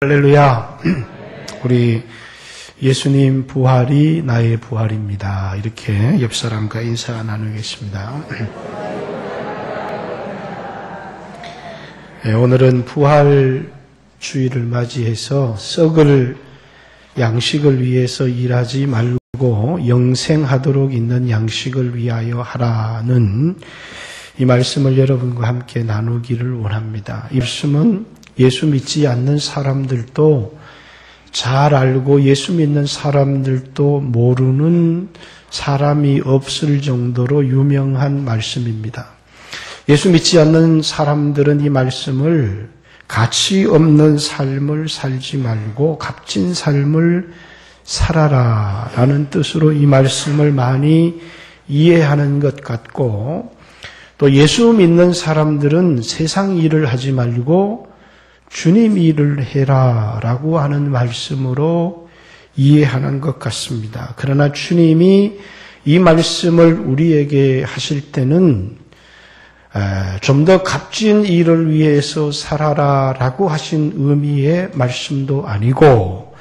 할렐루야. 우리 예수님 부활이 나의 부활입니다. 이렇게 옆 사람과 인사 나누겠습니다. 오늘은 부활 주일을 맞이해서 썩을 양식을 위해서 일하지 말고 영생하도록 있는 양식을 위하여 하라는 이 말씀을 여러분과 함께 나누기를 원합니다. 이 말씀은 예수 믿지 않는 사람들도 잘 알고 예수 믿는 사람들도 모르는 사람이 없을 정도로 유명한 말씀입니다. 예수 믿지 않는 사람들은 이 말씀을 가치 없는 삶을 살지 말고 값진 삶을 살아라 라는 뜻으로 이 말씀을 많이 이해하는 것 같고, 또 예수 믿는 사람들은 세상 일을 하지 말고 주님 일을 해라 라고 하는 말씀으로 이해하는 것 같습니다. 그러나 주님이 이 말씀을 우리에게 하실 때는 좀 더 값진 일을 위해서 살아라 라고 하신 의미의 말씀도 아니고,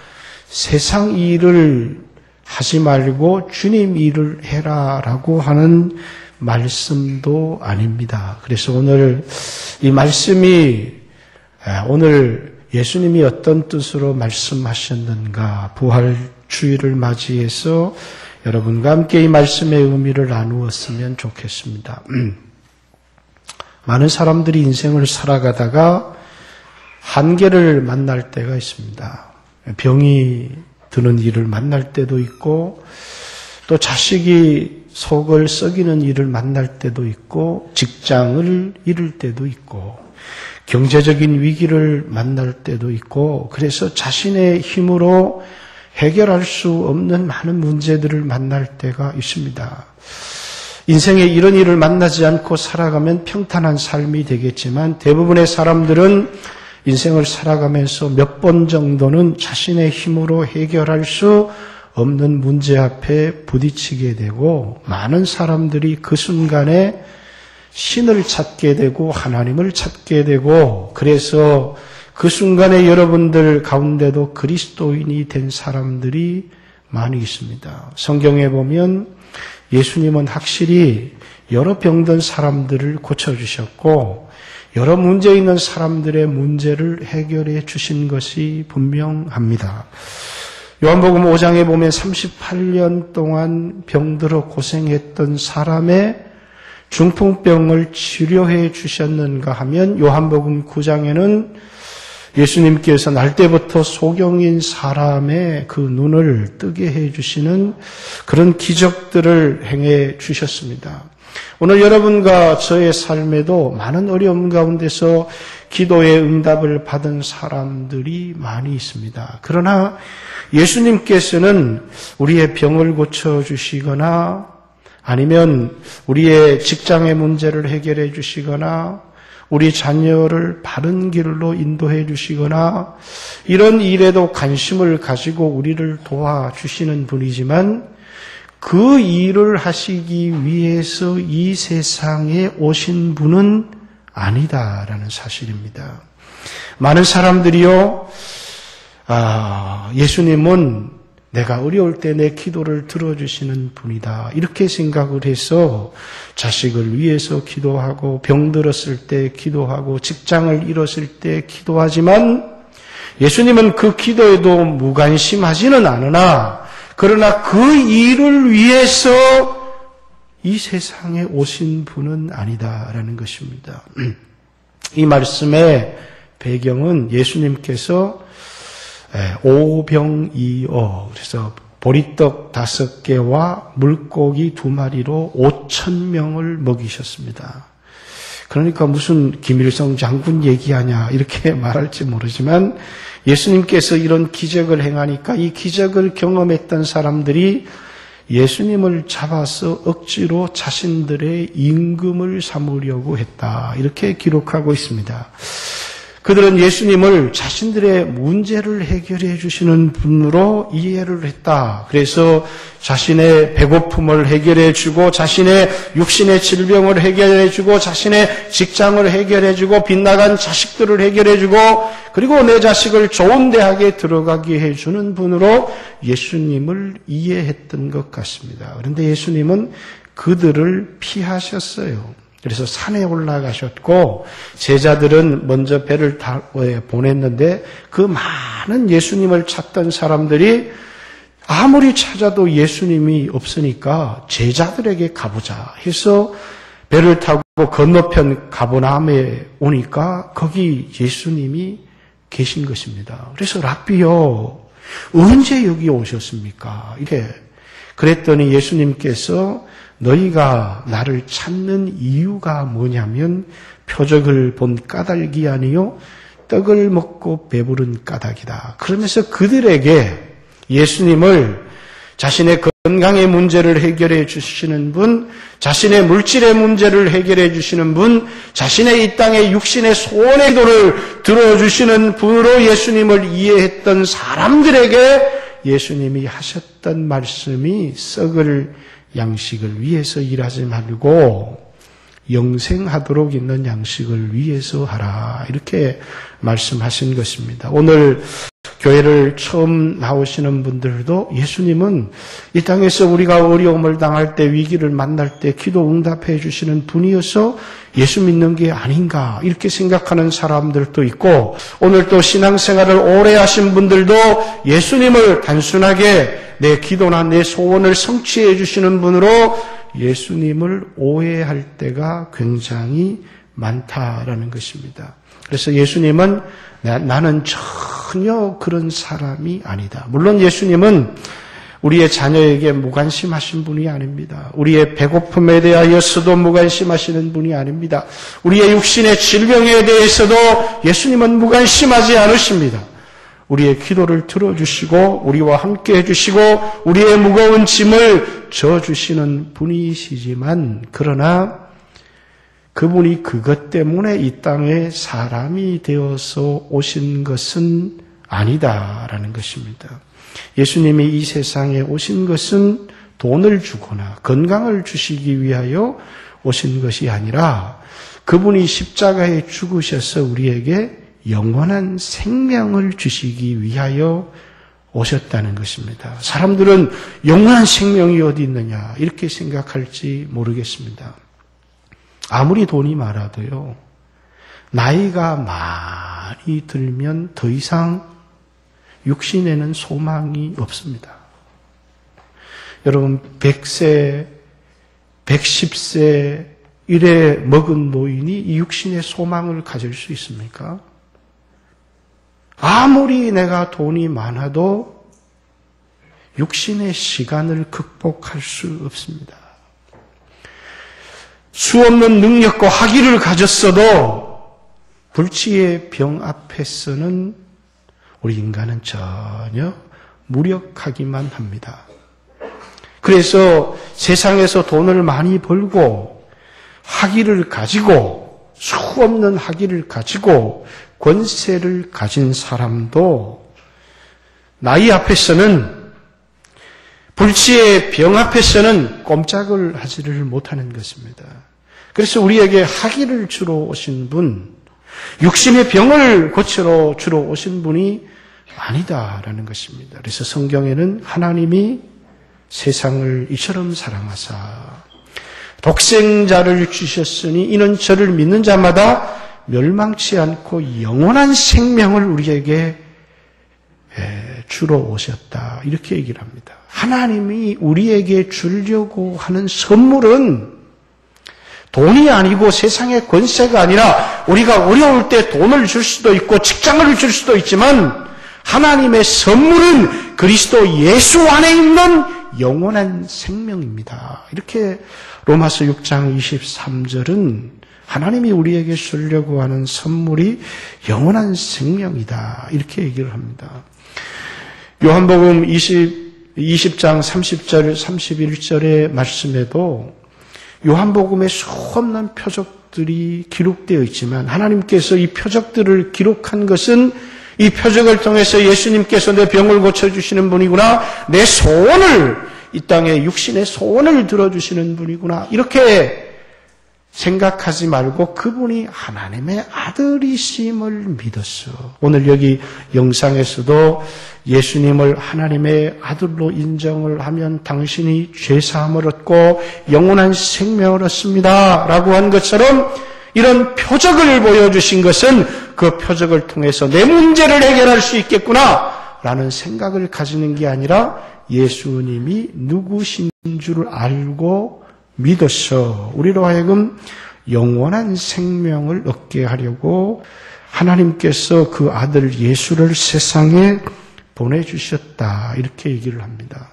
세상 일을 하지 말고 주님 일을 해라 라고 하는 말씀도 아닙니다. 그래서 오늘 이 말씀이 오늘 예수님이 어떤 뜻으로 말씀하셨는가, 부활 주일을 맞이해서 여러분과 함께 이 말씀의 의미를 나누었으면 좋겠습니다. 많은 사람들이 인생을 살아가다가 한계를 만날 때가 있습니다. 병이 드는 일을 만날 때도 있고, 또 자식이 속을 썩이는 일을 만날 때도 있고, 직장을 잃을 때도 있고, 경제적인 위기를 만날 때도 있고, 그래서 자신의 힘으로 해결할 수 없는 많은 문제들을 만날 때가 있습니다. 인생에 이런 일을 만나지 않고 살아가면 평탄한 삶이 되겠지만, 대부분의 사람들은 인생을 살아가면서 몇 번 정도는 자신의 힘으로 해결할 수 없는 문제 앞에 부딪히게 되고, 많은 사람들이 그 순간에 신을 찾게 되고 하나님을 찾게 되고, 그래서 그 순간에 여러분들 가운데도 그리스도인이 된 사람들이 많이 있습니다. 성경에 보면 예수님은 확실히 여러 병든 사람들을 고쳐주셨고, 여러 문제 있는 사람들의 문제를 해결해 주신 것이 분명합니다. 요한복음 5장에 보면 38년 동안 병들어 고생했던 사람의 중풍병을 치료해 주셨는가 하면, 요한복음 9장에는 예수님께서 날 때부터 소경인 사람의 그 눈을 뜨게 해 주시는 그런 기적들을 행해 주셨습니다. 오늘 여러분과 저의 삶에도 많은 어려움 가운데서 기도의 응답을 받은 사람들이 많이 있습니다. 그러나 예수님께서는 우리의 병을 고쳐주시거나, 아니면 우리의 직장의 문제를 해결해 주시거나, 우리 자녀를 바른 길로 인도해 주시거나, 이런 일에도 관심을 가지고 우리를 도와주시는 분이지만, 그 일을 하시기 위해서 이 세상에 오신 분은 아니다라는 사실입니다. 많은 사람들이요, 예수님은 내가 어려울 때 내 기도를 들어주시는 분이다, 이렇게 생각을 해서 자식을 위해서 기도하고, 병들었을 때 기도하고, 직장을 잃었을 때 기도하지만, 예수님은 그 기도에도 무관심하지는 않으나, 그러나 그 일을 위해서 이 세상에 오신 분은 아니다라는 것입니다. 이 말씀의 배경은 예수님께서 오병이어, 그래서 보리떡 5개와 물고기 2마리로 5,000명을 먹이셨습니다. 그러니까 무슨 김일성 장군 얘기하냐 이렇게 말할지 모르지만, 예수님께서 이런 기적을 행하니까 이 기적을 경험했던 사람들이 예수님을 잡아서 억지로 자신들의 임금을 삼으려고 했다, 이렇게 기록하고 있습니다. 그들은 예수님을 자신들의 문제를 해결해 주시는 분으로 이해를 했다. 그래서 자신의 배고픔을 해결해 주고, 자신의 육신의 질병을 해결해 주고, 자신의 직장을 해결해 주고, 빗나간 자식들을 해결해 주고, 그리고 내 자식을 좋은 대학에 들어가게 해 주는 분으로 예수님을 이해했던 것 같습니다. 그런데 예수님은 그들을 피하셨어요. 그래서 산에 올라가셨고, 제자들은 먼저 배를 타고 보냈는데, 그 많은 예수님을 찾던 사람들이 아무리 찾아도 예수님이 없으니까 제자들에게 가보자 해서 배를 타고 건너편 가버나움에 오니까 거기 예수님이 계신 것입니다. 그래서 랍비요, 언제 여기 오셨습니까? 이렇게 그랬더니 예수님께서 너희가 나를 찾는 이유가 뭐냐면 표적을 본 까닭이 아니요 떡을 먹고 배부른 까닭이다. 그러면서 그들에게 예수님을 자신의 건강의 문제를 해결해 주시는 분, 자신의 물질의 문제를 해결해 주시는 분, 자신의 이 땅의 육신의 소원의 기도를 들어주시는 분으로 예수님을 이해했던 사람들에게 예수님이 하셨던 말씀이 썩을 양식을 위해서 일하지 말고 영생하도록 있는 양식을 위해서 하라. 이렇게 말씀하신 것입니다. 오늘 교회를 처음 나오시는 분들도 예수님은 이 땅에서 우리가 어려움을 당할 때, 위기를 만날 때 기도 응답해 주시는 분이어서 예수 믿는 게 아닌가 이렇게 생각하는 사람들도 있고, 오늘 또 신앙생활을 오래 하신 분들도 예수님을 단순하게 내 기도나 내 소원을 성취해 주시는 분으로 예수님을 오해할 때가 굉장히 많다라는 것입니다. 그래서 예수님은 나는 전혀 그런 사람이 아니다. 물론 예수님은 우리의 자녀에게 무관심하신 분이 아닙니다. 우리의 배고픔에 대하여서도 무관심하시는 분이 아닙니다. 우리의 육신의 질병에 대해서도 예수님은 무관심하지 않으십니다. 우리의 기도를 들어주시고 우리와 함께 해주시고 우리의 무거운 짐을 져주시는 분이시지만, 그러나 그분이 그것 때문에 이 땅에 사람이 되어서 오신 것은 아니다라는 것입니다. 예수님이 이 세상에 오신 것은 돈을 주거나 건강을 주시기 위하여 오신 것이 아니라 그분이 십자가에 죽으셔서 우리에게 영원한 생명을 주시기 위하여 오셨다는 것입니다. 사람들은 영원한 생명이 어디 있느냐 이렇게 생각할지 모르겠습니다. 아무리 돈이 많아도요, 나이가 많이 들면 더 이상 육신에는 소망이 없습니다. 여러분, 100세, 110세 이래 먹은 노인이 이 육신의 소망을 가질 수 있습니까? 아무리 내가 돈이 많아도 육신의 시간을 극복할 수 없습니다. 수없는 능력과 학위를 가졌어도 불치의 병 앞에서는 우리 인간은 전혀 무력하기만 합니다. 그래서 세상에서 돈을 많이 벌고 학위를 가지고 수없는 학위를 가지고 권세를 가진 사람도 나이 앞에서는, 불치의 병 앞에서는 꼼짝을 하지를 못하는 것입니다. 그래서 우리에게 학위를 주러 오신 분, 육신의 병을 고치러 주러 오신 분이 아니다라는 것입니다. 그래서 성경에는 하나님이 세상을 이처럼 사랑하사 독생자를 주셨으니 이는 저를 믿는 자마다 멸망치 않고 영원한 생명을 우리에게 주러 오셨다. 이렇게 얘기를 합니다. 하나님이 우리에게 주려고 하는 선물은 돈이 아니고 세상의 권세가 아니라, 우리가 어려울 때 돈을 줄 수도 있고 직장을 줄 수도 있지만 하나님의 선물은 그리스도 예수 안에 있는 영원한 생명입니다. 이렇게 로마서 6장 23절은 하나님이 우리에게 주려고 하는 선물이 영원한 생명이다. 이렇게 얘기를 합니다. 요한복음 20장 30절, 31절의 말씀에도 요한복음의 수없는 표적 표적들이 기록되어 있지만 하나님께서 이 표적들을 기록한 것은 이 표적을 통해서 예수님께서 내 병을 고쳐주시는 분이구나, 내 소원을, 이 땅에 육신의 소원을 들어주시는 분이구나, 이렇게 생각하지 말고 그분이 하나님의 아들이심을 믿었어. 오늘 여기 영상에서도 예수님을 하나님의 아들로 인정을 하면 당신이 죄사함을 얻고 영원한 생명을 얻습니다 라고 한 것처럼 이런 표적을 보여주신 것은 그 표적을 통해서 내 문제를 해결할 수 있겠구나 라는 생각을 가지는 게 아니라 예수님이 누구신 줄 알고 믿어서 우리로 하여금 영원한 생명을 얻게 하려고 하나님께서 그 아들 예수를 세상에 보내주셨다, 이렇게 얘기를 합니다.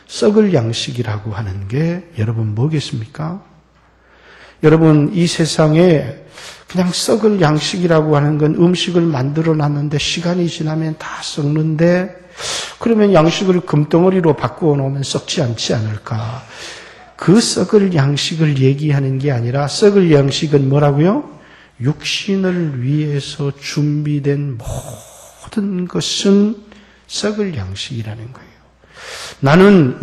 썩을 양식이라고 하는 게 여러분 뭐겠습니까? 여러분, 이 세상에 그냥 썩을 양식이라고 하는 건 음식을 만들어 놨는데 시간이 지나면 다 썩는데, 그러면 양식을 금덩어리로 바꾸어 놓으면 썩지 않지 않을까? 그 썩을 양식을 얘기하는 게 아니라 썩을 양식은 뭐라고요? 육신을 위해서 준비된 모든 것은 썩을 양식이라는 거예요. 나는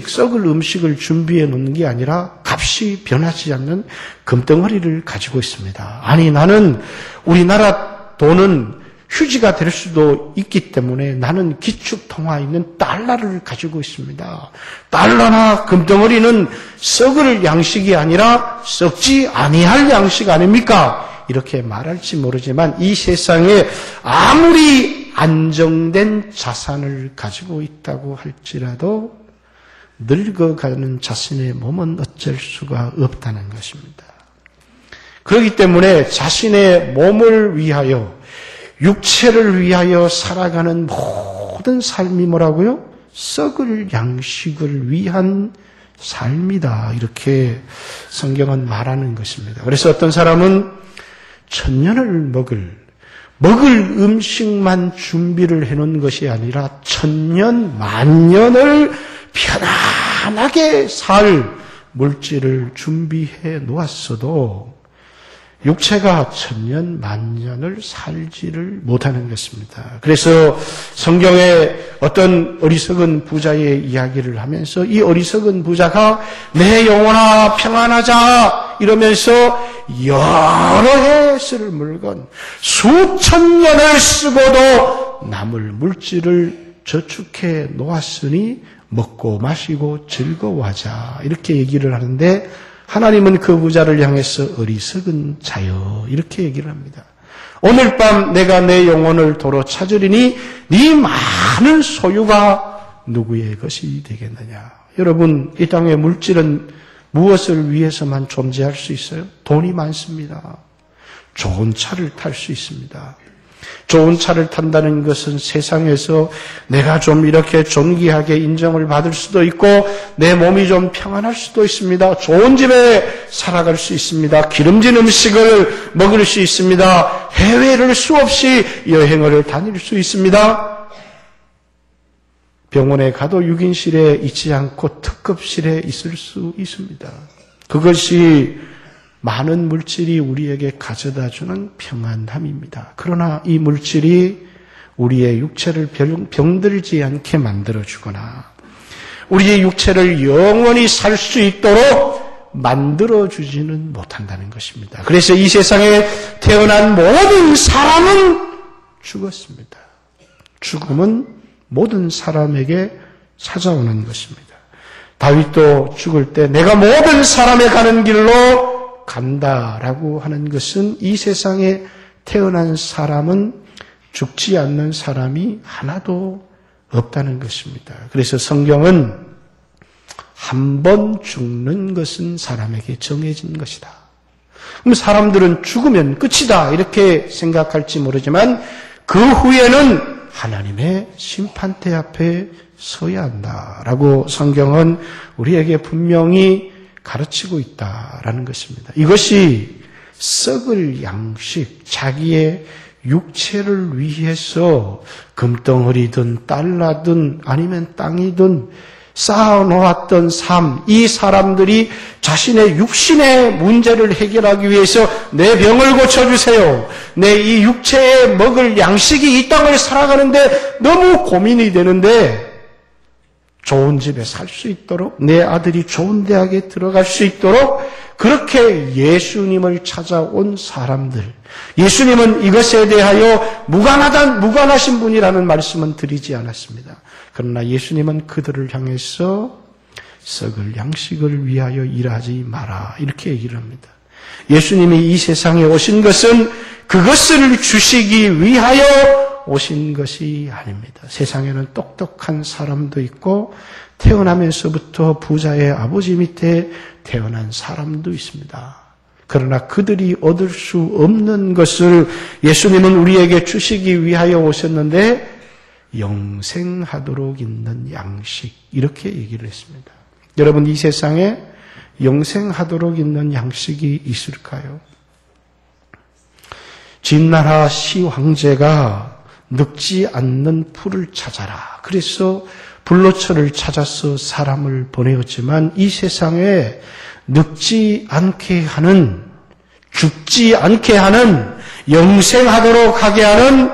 썩을 음식을 준비해 놓는 게 아니라 값이 변하지 않는 금덩어리를 가지고 있습니다. 아니, 나는 우리나라 돈은 휴지가 될 수도 있기 때문에 나는 기축통화에 있는 달러를 가지고 있습니다. 달러나 금덩어리는 썩을 양식이 아니라 썩지 아니할 양식 아닙니까? 이렇게 말할지 모르지만 이 세상에 아무리 안정된 자산을 가지고 있다고 할지라도 늙어가는 자신의 몸은 어쩔 수가 없다는 것입니다. 그렇기 때문에 자신의 몸을 위하여, 육체를 위하여 살아가는 모든 삶이 뭐라고요? 썩을 양식을 위한 삶이다, 이렇게 성경은 말하는 것입니다. 그래서 어떤 사람은 천년을 먹을 음식만 준비를 해놓은 것이 아니라 천년, 만년을 편안하게 살 물질을 준비해 놓았어도 육체가 천년, 만년을 살지를 못하는 것입니다. 그래서 성경에 어떤 어리석은 부자의 이야기를 하면서 이 어리석은 부자가 내 영혼아 평안하자 이러면서 여러 해 쓸 물건, 수천 년을 쓰고도 남을 물질을 저축해 놓았으니 먹고 마시고 즐거워하자, 이렇게 얘기를 하는데 하나님은 그 부자를 향해서 어리석은 자여, 이렇게 얘기를 합니다. 오늘 밤 내가 내 영혼을 도로 찾으리니 네 많은 소유가 누구의 것이 되겠느냐. 여러분, 이 땅의 물질은 무엇을 위해서만 존재할 수 있어요? 돈이 많습니다. 좋은 차를 탈 수 있습니다. 좋은 차를 탄다는 것은 세상에서 내가 좀 이렇게 존귀하게 인정을 받을 수도 있고 내 몸이 좀 평안할 수도 있습니다. 좋은 집에 살아갈 수 있습니다. 기름진 음식을 먹을 수 있습니다. 해외를 수없이 여행을 다닐 수 있습니다. 병원에 가도 6인실에 있지 않고 특급실에 있을 수 있습니다. 그것이 많은 물질이 우리에게 가져다주는 평안함입니다. 그러나 이 물질이 우리의 육체를 병들지 않게 만들어주거나 우리의 육체를 영원히 살 수 있도록 만들어주지는 못한다는 것입니다. 그래서 이 세상에 태어난 모든 사람은 죽었습니다. 죽음은 모든 사람에게 찾아오는 것입니다. 다윗도 죽을 때 내가 모든 사람의 가는 길로 간다라고 하는 것은 이 세상에 태어난 사람은 죽지 않는 사람이 하나도 없다는 것입니다. 그래서 성경은 한 번 죽는 것은 사람에게 정해진 것이다. 그럼 사람들은 죽으면 끝이다 이렇게 생각할지 모르지만 그 후에는 하나님의 심판대 앞에 서야 한다라고 성경은 우리에게 분명히 가르치고 있다라는 것입니다. 이것이 썩을 양식, 자기의 육체를 위해서 금덩어리든 달러든 아니면 땅이든 쌓아놓았던 삶, 이 사람들이 자신의 육신의 문제를 해결하기 위해서 내 병을 고쳐주세요. 내 이 육체에 먹을 양식이 이 땅을 살아가는데 너무 고민이 되는데 좋은 집에 살 수 있도록, 내 아들이 좋은 대학에 들어갈 수 있도록 그렇게 예수님을 찾아온 사람들, 예수님은 이것에 대하여 무관하신 분이라는 말씀은 드리지 않았습니다. 그러나 예수님은 그들을 향해서 썩을 양식을 위하여 일하지 마라 이렇게 얘기를 합니다. 예수님이 이 세상에 오신 것은 그것을 주시기 위하여 오신 것이 아닙니다. 세상에는 똑똑한 사람도 있고 태어나면서부터 부자의 아버지 밑에 태어난 사람도 있습니다. 그러나 그들이 얻을 수 없는 것을 예수님은 우리에게 주시기 위하여 오셨는데 영생하도록 있는 양식 이렇게 얘기를 했습니다. 여러분 이 세상에 영생하도록 있는 양식이 있을까요? 진나라 시황제가 늙지 않는 풀을 찾아라. 그래서 불로초를 찾아서 사람을 보내었지만 이 세상에 늙지 않게 하는, 죽지 않게 하는, 영생하도록 하게 하는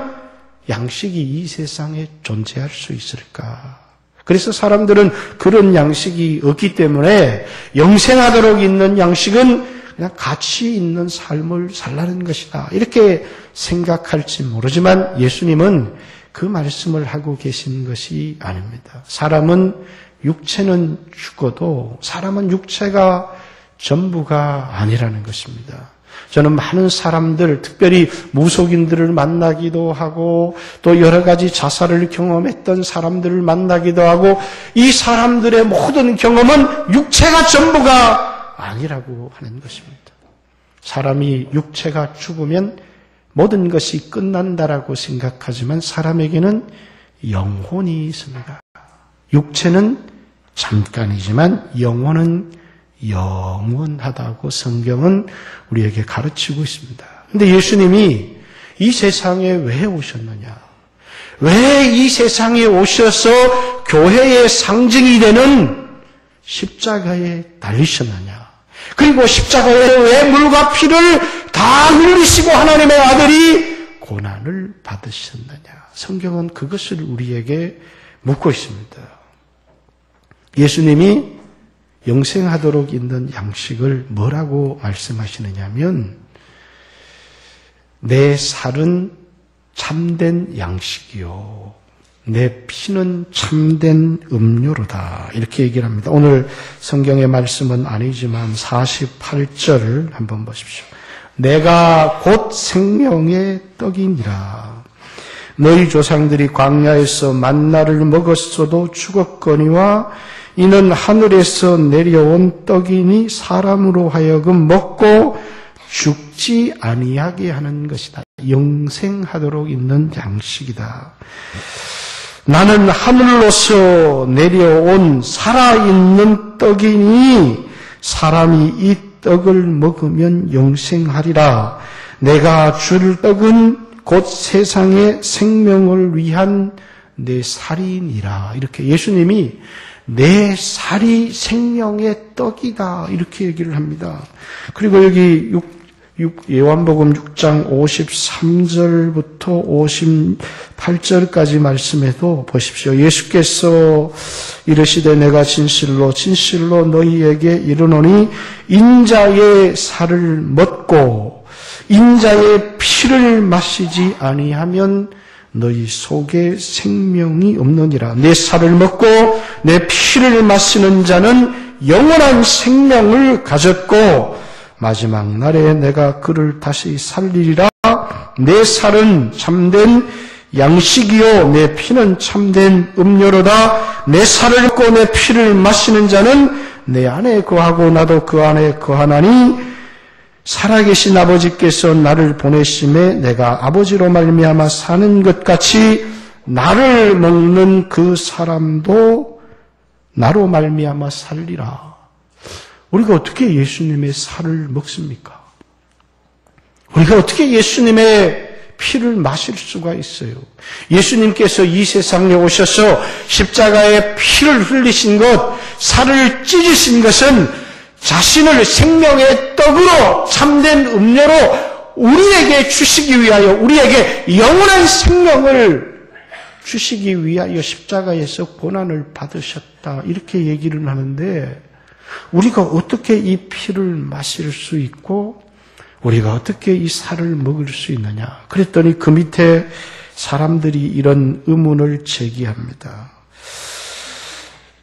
양식이 이 세상에 존재할 수 있을까? 그래서 사람들은 그런 양식이 없기 때문에 영생하도록 있는 양식은 그냥 가치 있는 삶을 살라는 것이다. 이렇게 생각할지 모르지만 예수님은 그 말씀을 하고 계신 것이 아닙니다. 사람은 육체는 죽어도 사람은 육체가 전부가 아니라는 것입니다. 저는 많은 사람들, 특별히 무속인들을 만나기도 하고 또 여러 가지 자살을 경험했던 사람들을 만나기도 하고 이 사람들의 모든 경험은 육체가 전부가 아니라고 하는 것입니다. 사람이 육체가 죽으면 모든 것이 끝난다라고 생각하지만 사람에게는 영혼이 있습니다. 육체는 잠깐이지만 영혼은 영원하다고 성경은 우리에게 가르치고 있습니다. 그런데 예수님이 이 세상에 왜 오셨느냐? 왜 이 세상에 오셔서 교회의 상징이 되는 십자가에 달리셨느냐? 그리고 십자가에 왜 물과 피를 다 흘리시고 하나님의 아들이 고난을 받으셨느냐? 성경은 그것을 우리에게 묻고 있습니다. 예수님이 영생하도록 있는 양식을 뭐라고 말씀하시느냐면 내 살은 참된 양식이요 내 피는 참된 음료로다 이렇게 얘기를 합니다. 오늘 성경의 말씀은 아니지만 48절을 한번 보십시오. 내가 곧 생명의 떡이니라. 너희 조상들이 광야에서 만나를 먹었어도 죽었거니와 이는 하늘에서 내려온 떡이니 사람으로 하여금 먹고 죽지 아니하게 하는 것이다. 영생하도록 있는 양식이다. 나는 하늘로서 내려온 살아있는 떡이니 사람이 이 떡을 먹으면 영생하리라. 내가 줄 떡은 곧 세상의 생명을 위한 내 살이니라. 이렇게 예수님이 내 살이 생명의 떡이다 이렇게 얘기를 합니다. 그리고 여기 요한복음 6장 53절부터 58절까지 말씀에도 보십시오. 예수께서 이르시되 내가 진실로 진실로 너희에게 이르노니 인자의 살을 먹고 인자의 피를 마시지 아니하면 너희 속에 생명이 없느니라. 내 살을 먹고 내 피를 마시는 자는 영원한 생명을 가졌고 마지막 날에 내가 그를 다시 살리리라. 내 살은 참된 양식이요 내 피는 참된 음료로다. 내 살을 먹고 내 피를 마시는 자는 내 안에 거하고 나도 그 안에 거하나니 살아계신 아버지께서 나를 보내심에 내가 아버지로 말미암아 사는 것 같이 나를 먹는 그 사람도 나로 말미암아 살리라. 우리가 어떻게 예수님의 살을 먹습니까? 우리가 어떻게 예수님의 피를 마실 수가 있어요. 예수님께서 이 세상에 오셔서 십자가에 피를 흘리신 것, 살을 찢으신 것은 자신을 생명의 떡으로 참된 음료로 우리에게 주시기 위하여, 우리에게 영원한 생명을 주시기 위하여 십자가에서 고난을 받으셨다. 이렇게 얘기를 하는데, 우리가 어떻게 이 피를 마실 수 있고 우리가 어떻게 이 살을 먹을 수 있느냐. 그랬더니 그 밑에 사람들이 이런 의문을 제기합니다.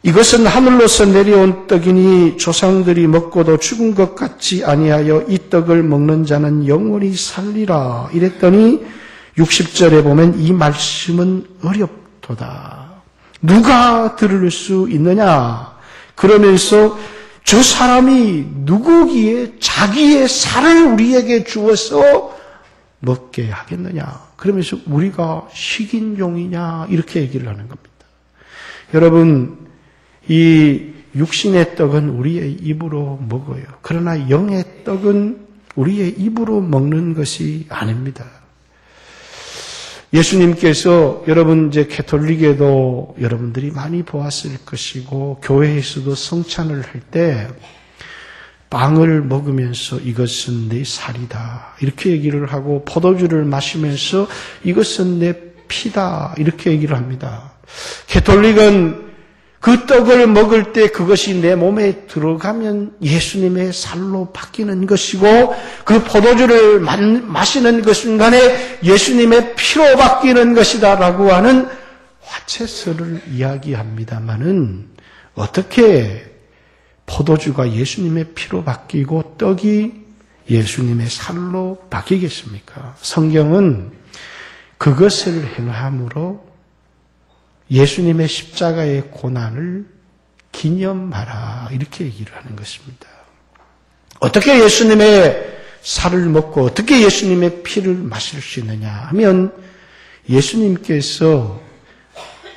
이것은 하늘로서 내려온 떡이니 조상들이 먹고도 죽은 것 같지 아니하여 이 떡을 먹는 자는 영원히 살리라. 이랬더니 60절에 보면 이 말씀은 어렵도다. 누가 들을 수 있느냐. 그러면서 저 사람이 누구기에 자기의 살을 우리에게 주어서 먹게 하겠느냐. 그러면서 우리가 식인종이냐 이렇게 얘기를 하는 겁니다. 여러분, 이 육신의 떡은 우리의 입으로 먹어요. 그러나 영의 떡은 우리의 입으로 먹는 것이 아닙니다. 예수님께서 여러분 이제 가톨릭에도 여러분들이 많이 보았을 것이고 교회에서도 성찬을 할 때 빵을 먹으면서 이것은 내 살이다 이렇게 얘기를 하고 포도주를 마시면서 이것은 내 피다 이렇게 얘기를 합니다. 가톨릭은 그 떡을 먹을 때 그것이 내 몸에 들어가면 예수님의 살로 바뀌는 것이고 그 포도주를 마시는 그 순간에 예수님의 피로 바뀌는 것이다라고 하는 화채설을 이야기합니다마는 어떻게 포도주가 예수님의 피로 바뀌고 떡이 예수님의 살로 바뀌겠습니까? 성경은 그것을 행함으로 예수님의 십자가의 고난을 기념하라 이렇게 얘기를 하는 것입니다. 어떻게 예수님의 살을 먹고 어떻게 예수님의 피를 마실 수 있느냐 하면 예수님께서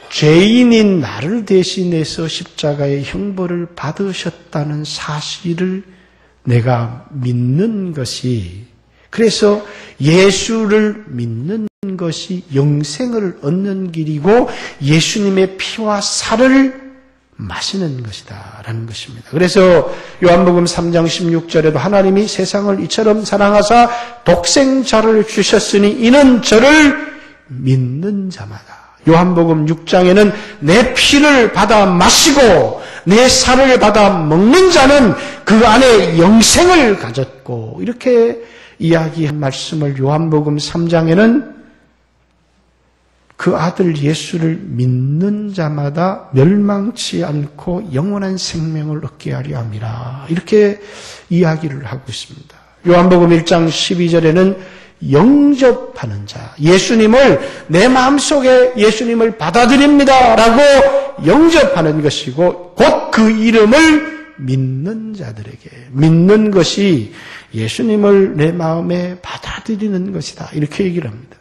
죄인인 나를 대신해서 십자가의 형벌을 받으셨다는 사실을 내가 믿는 것이, 그래서 예수를 믿는 것이 영생을 얻는 길이고 예수님의 피와 살을 마시는 것이다 라는 것입니다. 그래서 요한복음 3장 16절에도 하나님이 세상을 이처럼 사랑하사 독생자를 주셨으니 이는 저를 믿는 자마다. 요한복음 6장에는 내 피를 받아 마시고 내 살을 받아 먹는 자는 그 안에 영생을 가졌고, 이렇게 이야기한 말씀을 요한복음 3장에는 그 아들 예수를 믿는 자마다 멸망치 않고 영원한 생명을 얻게 하려 함이라, 이렇게 이야기를 하고 있습니다. 요한복음 1장 12절에는 영접하는 자, 예수님을 내 마음속에 예수님을 받아들입니다 라고 영접하는 것이고 곧 그 이름을 믿는 자들에게, 믿는 것이 예수님을 내 마음에 받아들이는 것이다 이렇게 얘기를 합니다.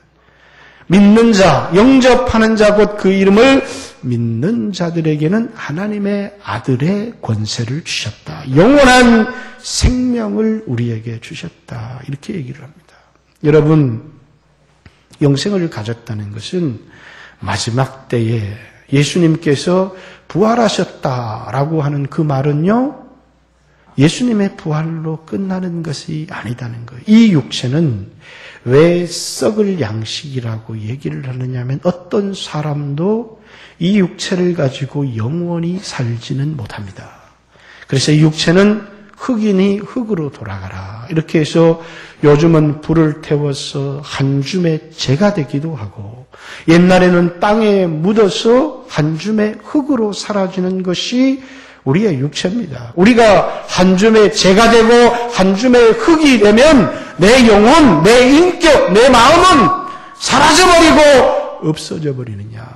믿는 자, 영접하는 자, 곧 그 이름을 믿는 자들에게는 하나님의 아들의 권세를 주셨다. 영원한 생명을 우리에게 주셨다. 이렇게 얘기를 합니다. 여러분, 영생을 가졌다는 것은 마지막 때에 예수님께서 부활하셨다라고 하는 그 말은요, 예수님의 부활로 끝나는 것이 아니다는 거예요. 이 육체는 왜 썩을 양식이라고 얘기를 하느냐면 어떤 사람도 이 육체를 가지고 영원히 살지는 못합니다. 그래서 이 육체는 흙이니 흙으로 돌아가라. 이렇게 해서 요즘은 불을 태워서 한 줌의 재가 되기도 하고, 옛날에는 땅에 묻어서 한 줌의 흙으로 사라지는 것이 우리의 육체입니다. 우리가 한 줌의 재가 되고 한 줌의 흙이 되면 내 영혼, 내 인격, 내 마음은 사라져버리고 없어져 버리느냐?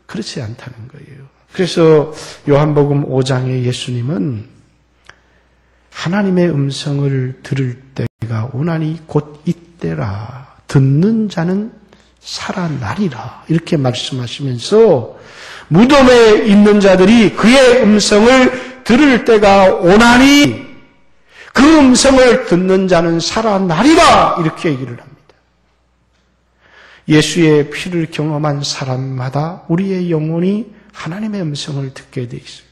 그렇지 않다는 거예요. 그래서 요한복음 5장에 예수님은 하나님의 음성을 들을 때가 오나니 곧 이때라. 듣는 자는 살아나리라. 이렇게 말씀하시면서 무덤에 있는 자들이 그의 음성을 들을 때가 오나니 그 음성을 듣는 자는 살아나리라. 이렇게 얘기를 합니다. 예수의 피를 경험한 사람마다 우리의 영혼이 하나님의 음성을 듣게 돼 있어요.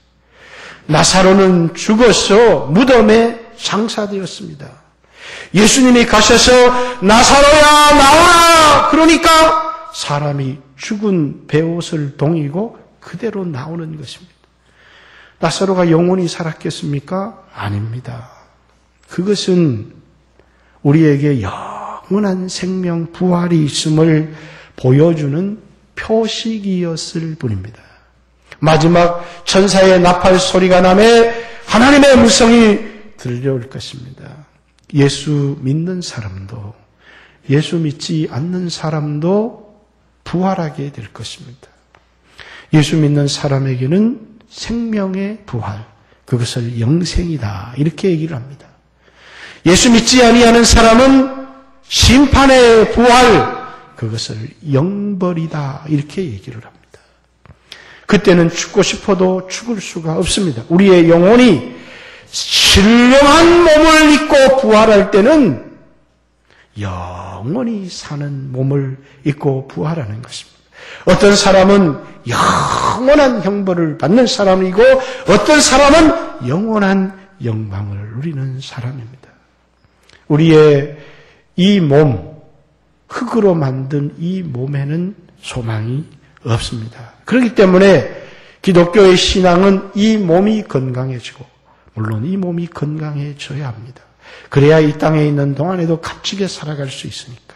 나사로는 죽어서 무덤에 장사되었습니다. 예수님이 가셔서 나사로야 나오라! 그러니까 사람이 죽은 베옷을 동이고 그대로 나오는 것입니다. 나사로가 영원히 살았겠습니까? 아닙니다. 그것은 우리에게 영원한 생명 부활이 있음을 보여주는 표식이었을 뿐입니다. 마지막 천사의 나팔 소리가 나매 하나님의 음성이 들려올 것입니다. 예수 믿는 사람도 예수 믿지 않는 사람도 부활하게 될 것입니다. 예수 믿는 사람에게는 생명의 부활, 그것을 영생이다 이렇게 얘기를 합니다. 예수 믿지 아니하는 사람은 심판의 부활, 그것을 영벌이다 이렇게 얘기를 합니다. 그때는 죽고 싶어도 죽을 수가 없습니다. 우리의 영혼이 신령한 몸을 입고 부활할 때는 영원히 사는 몸을 입고 부활하는 것입니다. 어떤 사람은 영원한 형벌을 받는 사람이고 어떤 사람은 영원한 영광을 누리는 사람입니다. 우리의 이 몸, 흙으로 만든 이 몸에는 소망이 없습니다. 그렇기 때문에 기독교의 신앙은 이 몸이 건강해지고 물론 이 몸이 건강해져야 합니다. 그래야 이 땅에 있는 동안에도 값지게 살아갈 수 있으니까.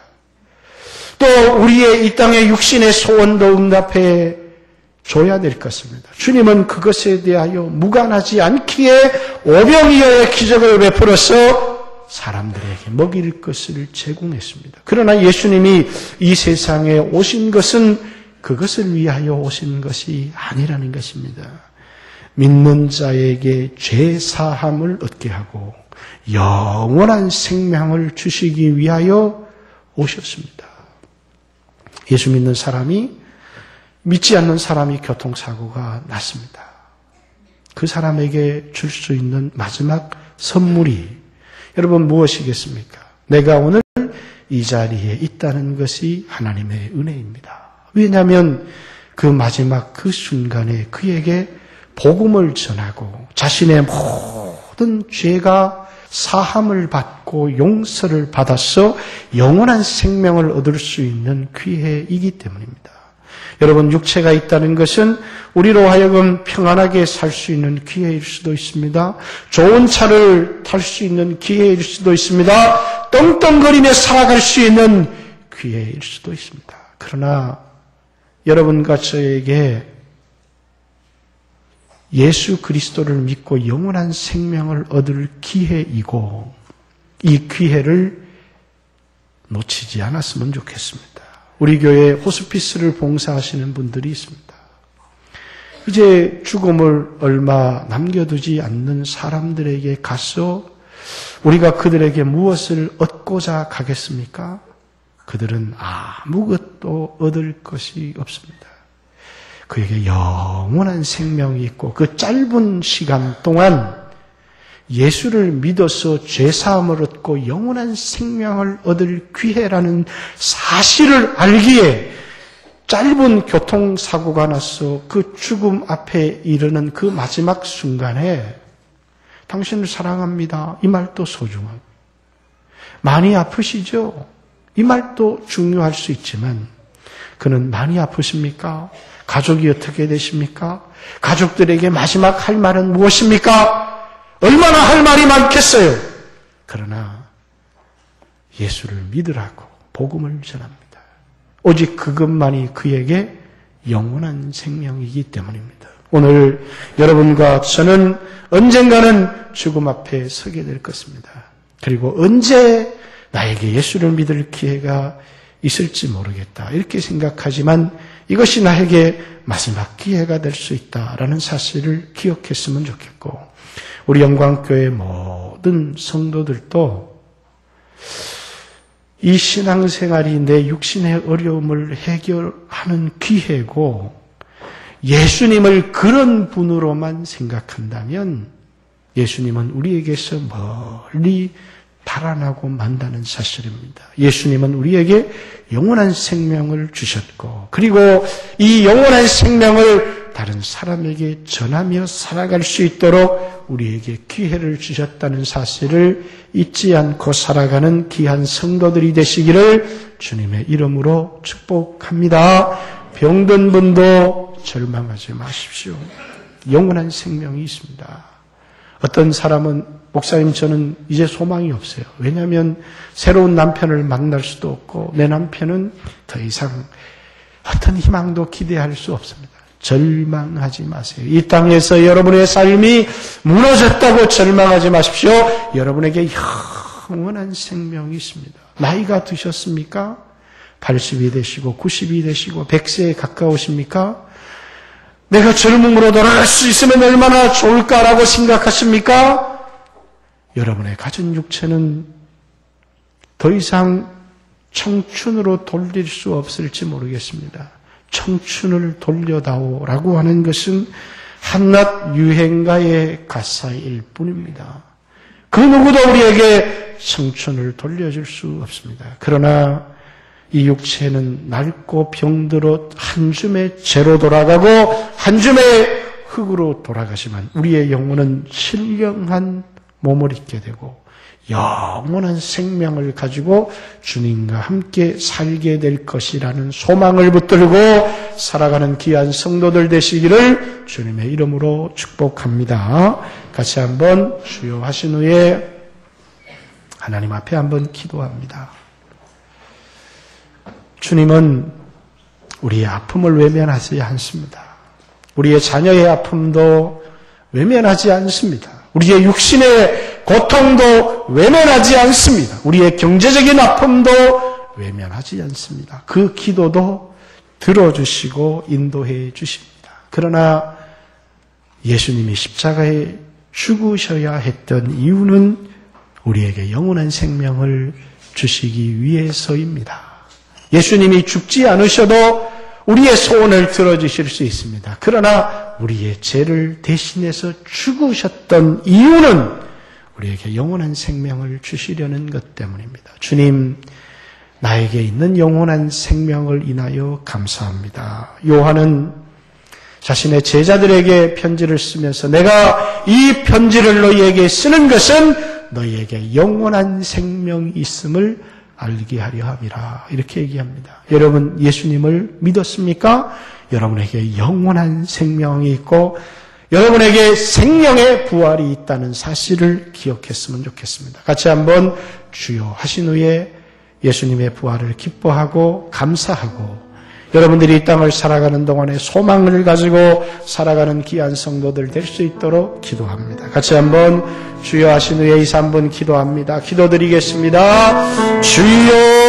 또 우리의 이 땅의 육신의 소원도 응답해 줘야 될 것입니다. 주님은 그것에 대하여 무관하지 않기에 오병이어의 기적을 베풀어서 사람들에게 먹일 것을 제공했습니다. 그러나 예수님이 이 세상에 오신 것은 그것을 위하여 오신 것이 아니라는 것입니다. 믿는 자에게 죄 사함을 얻게 하고 영원한 생명을 주시기 위하여 오셨습니다. 예수 믿는 사람이 믿지 않는 사람이 교통사고가 났습니다. 그 사람에게 줄 수 있는 마지막 선물이 여러분 무엇이겠습니까? 내가 오늘 이 자리에 있다는 것이 하나님의 은혜입니다. 왜냐하면 그 마지막 그 순간에 그에게 복음을 전하고 자신의 모든 죄가 사함을 받고 용서를 받아서 영원한 생명을 얻을 수 있는 기회이기 때문입니다. 여러분, 육체가 있다는 것은 우리로 하여금 평안하게 살 수 있는 기회일 수도 있습니다. 좋은 차를 탈 수 있는 기회일 수도 있습니다. 떵떵거리며 살아갈 수 있는 기회일 수도 있습니다. 그러나 여러분과 저에게 예수 그리스도를 믿고 영원한 생명을 얻을 기회이고 이 기회를 놓치지 않았으면 좋겠습니다. 우리 교회에 호스피스를 봉사하시는 분들이 있습니다. 이제 죽음을 얼마 남겨두지 않는 사람들에게 가서 우리가 그들에게 무엇을 얻고자 가겠습니까? 그들은 아무것도 얻을 것이 없습니다. 그에게 영원한 생명이 있고 그 짧은 시간 동안 예수를 믿어서 죄사함을 얻고 영원한 생명을 얻을 기회라는 사실을 알기에 짧은 교통사고가 나서 그 죽음 앞에 이르는 그 마지막 순간에 당신을 사랑합니다. 이 말도 소중하고 많이 아프시죠? 이 말도 중요할 수 있지만 그는 많이 아프십니까? 가족이 어떻게 되십니까? 가족들에게 마지막 할 말은 무엇입니까? 얼마나 할 말이 많겠어요. 그러나 예수를 믿으라고 복음을 전합니다. 오직 그것만이 그에게 영원한 생명이기 때문입니다. 오늘 여러분과 저는 언젠가는 죽음 앞에 서게 될 것입니다. 그리고 언제 나에게 예수를 믿을 기회가 있을지 모르겠다. 이렇게 생각하지만 이것이 나에게 마지막 기회가 될 수 있다라는 사실을 기억했으면 좋겠고 우리 영광교회 모든 성도들도 이 신앙생활이 내 육신의 어려움을 해결하는 기회고 예수님을 그런 분으로만 생각한다면 예수님은 우리에게서 멀리 달아나고 만다는 사실입니다. 예수님은 우리에게 영원한 생명을 주셨고, 그리고 이 영원한 생명을 다른 사람에게 전하며 살아갈 수 있도록 우리에게 기회를 주셨다는 사실을 잊지 않고 살아가는 귀한 성도들이 되시기를 주님의 이름으로 축복합니다. 병든 분도 절망하지 마십시오. 영원한 생명이 있습니다. 어떤 사람은 목사님 저는 이제 소망이 없어요. 왜냐하면 새로운 남편을 만날 수도 없고 내 남편은 더 이상 어떤 희망도 기대할 수 없습니다. 절망하지 마세요. 이 땅에서 여러분의 삶이 무너졌다고 절망하지 마십시오. 여러분에게 영원한 생명이 있습니다. 나이가 드셨습니까? 80이 되시고 90이 되시고 100세에 가까우십니까? 내가 젊음으로 돌아갈 수 있으면 얼마나 좋을까라고 생각하십니까? 여러분의 가진 육체는 더 이상 청춘으로 돌릴 수 없을지 모르겠습니다. 청춘을 돌려다오라고 하는 것은 한낱 유행가의 가사일 뿐입니다. 그 누구도 우리에게 청춘을 돌려줄 수 없습니다. 그러나 이 육체는 낡고 병들어 한 줌의 재로 돌아가고 한 줌의 흙으로 돌아가지만 우리의 영혼은 신령한 몸을 입게 되고 영원한 생명을 가지고 주님과 함께 살게 될 것이라는 소망을 붙들고 살아가는 귀한 성도들 되시기를 주님의 이름으로 축복합니다. 같이 한번 주여 하신 후에 하나님 앞에 한번 기도합니다. 주님은 우리의 아픔을 외면하지 않습니다. 우리의 자녀의 아픔도 외면하지 않습니다. 우리의 육신의 고통도 외면하지 않습니다. 우리의 경제적인 아픔도 외면하지 않습니다. 그 기도도 들어주시고 인도해 주십니다. 그러나 예수님이 십자가에 죽으셔야 했던 이유는 우리에게 영원한 생명을 주시기 위해서입니다. 예수님이 죽지 않으셔도 우리의 소원을 들어주실 수 있습니다. 그러나 우리의 죄를 대신해서 죽으셨던 이유는 우리에게 영원한 생명을 주시려는 것 때문입니다. 주님, 나에게 있는 영원한 생명을 인하여 감사합니다. 요한은 자신의 제자들에게 편지를 쓰면서 내가 이 편지를 너희에게 쓰는 것은 너희에게 영원한 생명이 있음을 알게 하려 함이라 이렇게 얘기합니다. 여러분 예수님을 믿었습니까? 여러분에게 영원한 생명이 있고 여러분에게 생명의 부활이 있다는 사실을 기억했으면 좋겠습니다. 같이 한번 주여 하신 후에 예수님의 부활을 기뻐하고 감사하고 여러분들이 이 땅을 살아가는 동안에 소망을 가지고 살아가는 귀한 성도들 될 수 있도록 기도합니다. 같이 한번 주여 하신 후에 2, 3분 기도합니다. 기도드리겠습니다. 주여